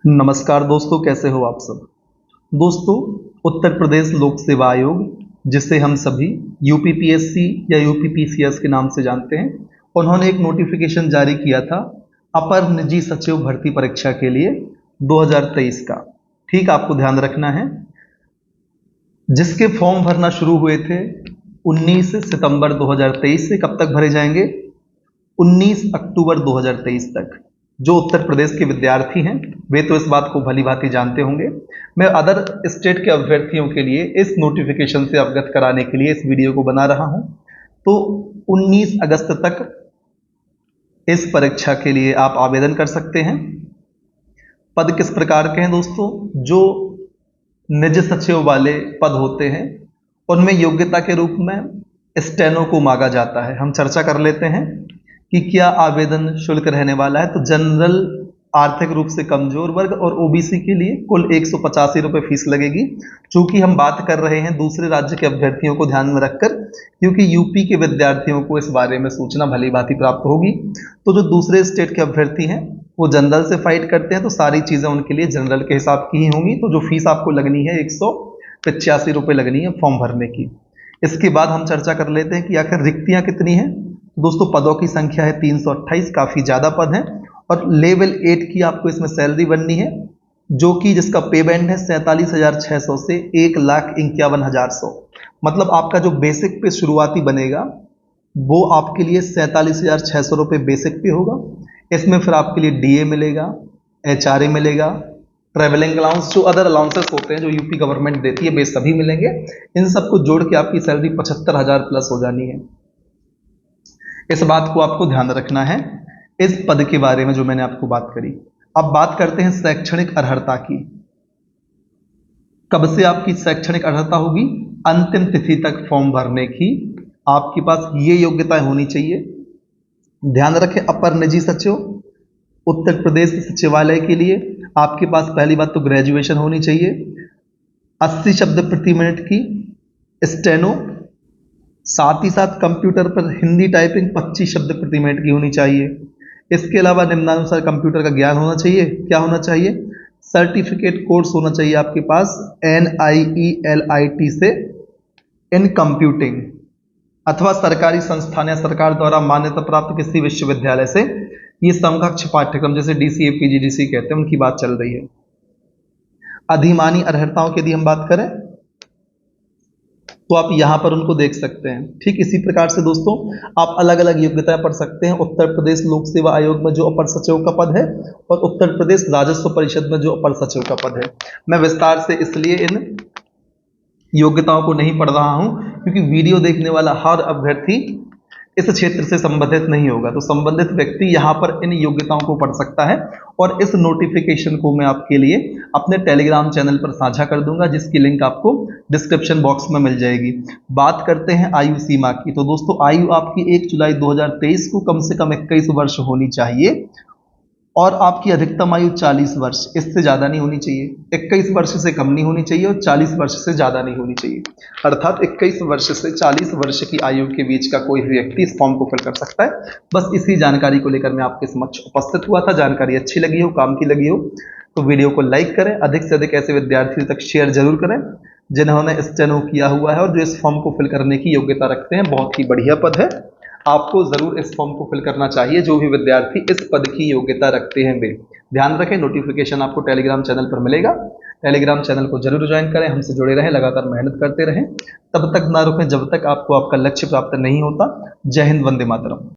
नमस्कार दोस्तों, कैसे हो आप सब। दोस्तों, उत्तर प्रदेश लोक सेवा आयोग, जिसे हम सभी यूपीपीएससी या यूपीपीसीएस के नाम से जानते हैं, उन्होंने एक नोटिफिकेशन जारी किया था अपर निजी सचिव भर्ती परीक्षा के लिए 2023 का। ठीक, आपको ध्यान रखना है, जिसके फॉर्म भरना शुरू हुए थे 19 सितंबर 2023 से। कब तक भरे जाएंगे? 19 अक्टूबर 2023 तक। जो उत्तर प्रदेश के विद्यार्थी हैं वे तो इस बात को भली भांति जानते होंगे। मैं अदर स्टेट के अभ्यर्थियों के लिए इस नोटिफिकेशन से अवगत कराने के लिए इस वीडियो को बना रहा हूं। तो 19 अगस्त तक इस परीक्षा के लिए आप आवेदन कर सकते हैं। पद किस प्रकार के हैं दोस्तों? जो निज सचिव वाले पद होते हैं उनमें योग्यता के रूप में स्टेनो को मांगा जाता है। हम चर्चा कर लेते हैं कि क्या आवेदन शुल्क रहने वाला है। तो जनरल, आर्थिक रूप से कमजोर वर्ग और ओबीसी के लिए कुल 185 रुपये फीस लगेगी। चूंकि हम बात कर रहे हैं दूसरे राज्य के अभ्यर्थियों को ध्यान में रखकर, क्योंकि यूपी के विद्यार्थियों को इस बारे में सूचना भली भांति प्राप्त होगी। तो जो दूसरे स्टेट के अभ्यर्थी हैं वो जनरल से फाइट करते हैं, तो सारी चीज़ें उनके लिए जनरल के हिसाब की ही होंगी। तो जो फीस आपको लगनी है 185 रुपये लगनी है फॉर्म भरने की। इसके बाद हम चर्चा कर लेते हैं कि आखिर रिक्तियां कितनी हैं। दोस्तों, पदों की संख्या है 328, काफ़ी ज़्यादा पद हैं। और लेवल 8 की आपको इसमें सैलरी बननी है, जो कि जिसका पे बैंड है 47,600 से 1,51,100। मतलब आपका जो बेसिक पे शुरुआती बनेगा वो आपके लिए 47,600 रुपये बेसिक पे होगा। इसमें फिर आपके लिए डीए मिलेगा, एचआरए मिलेगा, ट्रैवलिंग अलाउंस, जो अदर अलाउंसेस होते हैं जो यूपी गवर्नमेंट देती है वे सभी मिलेंगे। इन सबको जोड़ के आपकी सैलरी 75,000 प्लस हो जानी है। इस बात को आपको ध्यान रखना है इस पद के बारे में जो मैंने आपको बात करी। अब बात करते हैं शैक्षणिक अर्हता की। कब से आपकी शैक्षणिक अर्हता होगी? अंतिम तिथि तक फॉर्म भरने की आपके पास ये योग्यताएं होनी चाहिए। ध्यान रखें, अपर निजी सचिव उत्तर प्रदेश सचिवालय के लिए आपके पास पहली बात तो ग्रेजुएशन होनी चाहिए, 80 शब्द प्रति मिनट की स्टेनो, साथ ही साथ कंप्यूटर पर हिंदी टाइपिंग 25 शब्द प्रति मिनट की होनी चाहिए। इसके अलावा निम्नानुसार कंप्यूटर का ज्ञान होना चाहिए। क्या होना चाहिए? सर्टिफिकेट कोर्स होना चाहिए आपके पास NIELIT से इन कंप्यूटिंग, अथवा सरकारी संस्थान या सरकार द्वारा मान्यता प्राप्त किसी विश्वविद्यालय से ये समकक्ष पाठ्यक्रम, जैसे DCA PGDC कहते हैं, उनकी बात चल रही है। अधिमानी अर्हताओं की यदि हम बात करें तो आप यहां पर उनको देख सकते हैं। ठीक इसी प्रकार से दोस्तों आप अलग अलग योग्यताएं पढ़ सकते हैं। उत्तर प्रदेश लोक सेवा आयोग में जो अपर सचिव का पद है और उत्तर प्रदेश राजस्व परिषद में जो अपर सचिव का पद है। मैं विस्तार से इसलिए इन योग्यताओं को नहीं पढ़ रहा हूं क्योंकि वीडियो देखने वाला हर अभ्यर्थी इस क्षेत्र से संबंधित नहीं होगा। तो संबंधित व्यक्ति यहां पर इन योग्यताओं को पढ़ सकता है। और इस नोटिफिकेशन को मैं आपके लिए अपने टेलीग्राम चैनल पर साझा कर दूंगा, जिसकी लिंक आपको डिस्क्रिप्शन बॉक्स में मिल जाएगी। बात करते हैं आयु सीमा की। तो दोस्तों, आयु आपकी 1 जुलाई 2023 को कम से कम 21 वर्ष होनी चाहिए और आपकी अधिकतम आयु 40 वर्ष, इससे ज़्यादा नहीं होनी चाहिए। 21 वर्ष से कम नहीं होनी चाहिए और 40 वर्ष से ज़्यादा नहीं होनी चाहिए। अर्थात 21 वर्ष से 40 वर्ष की आयु के बीच का कोई भी व्यक्ति इस फॉर्म को फिल कर सकता है। बस इसी जानकारी को लेकर मैं आपके समक्ष उपस्थित हुआ था। जानकारी अच्छी लगी हो, काम की लगी हो तो वीडियो को लाइक करें, अधिक से अधिक ऐसे विद्यार्थियों तक शेयर जरूर करें जिन्होंने स्टेनो किया हुआ है और जो इस फॉर्म को फिल करने की योग्यता रखते हैं। बहुत ही बढ़िया पद है, आपको जरूर इस फॉर्म को फिल करना चाहिए। जो भी विद्यार्थी इस पद की योग्यता रखते हैं वे ध्यान रखें, नोटिफिकेशन आपको टेलीग्राम चैनल पर मिलेगा। टेलीग्राम चैनल को जरूर ज्वाइन करें, हमसे जुड़े रहें, लगातार मेहनत करते रहें। तब तक ना रुकें जब तक आपको आपका लक्ष्य प्राप्त नहीं होता। जय हिंद, वंदे मातरम।